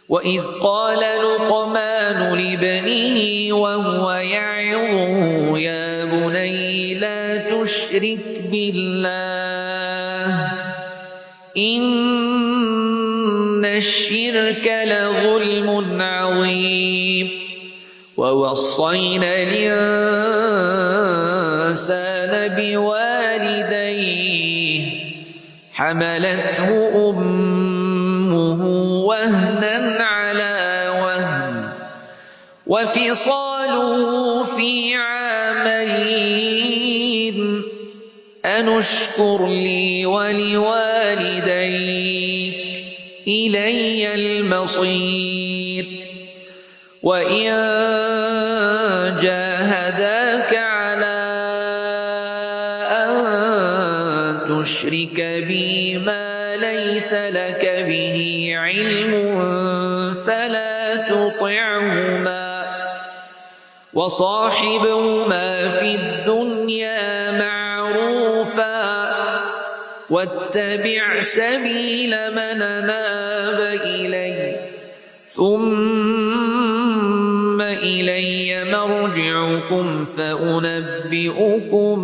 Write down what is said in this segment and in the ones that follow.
وإذ قال لقمان لابنه وهو يعظه يا بني لا تشرك بالله إن الشرك لظلم عظيم ووصينا الإنسان بوالديه حملته أمه وهنا على وهن وفصاله في عامين أن اشكر لي ولوالديك إلي المصير وإن جاهداك على أن تشرك بي ما ليس لك به علم فلا تطعهما وصاحبهما في الدنيا معروفا واتبع سبيل من أناب إلي ثم إلي مرجعكم فأنبئكم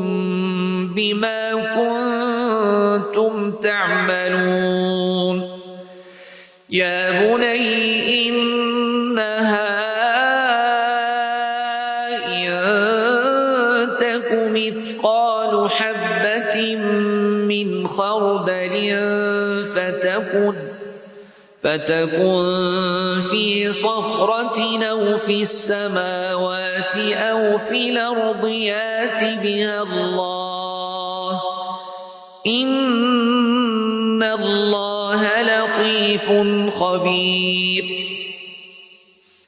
بما كنتم تعملون يا بني إنها إن تك مثقال حبة من خردل فتكن في صخرة أو في السماوات أو في الأرض يأت بها الله إن الله لطيف خبير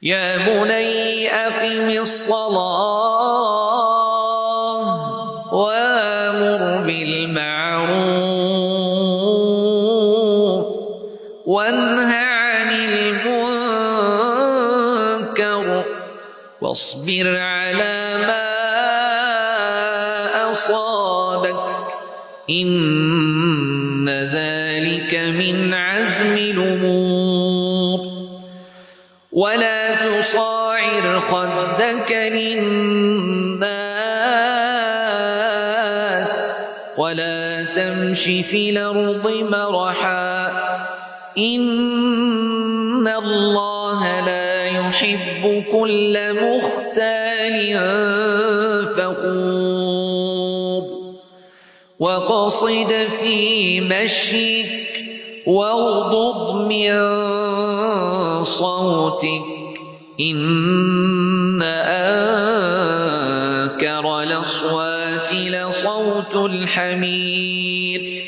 يا بني أقم الصلاة وأمر بالمعروف وانه عن المنكر واصبر على ما أصابك إن ذلك من عزم الأمور ولا تصاعر خدك للناس ولا تمش في الأرض مرحا إن الله لا يحب كل مختال فخور وقصد في مشيك واغضض من صوتك إن أنكر الأصوات لصوت الحمير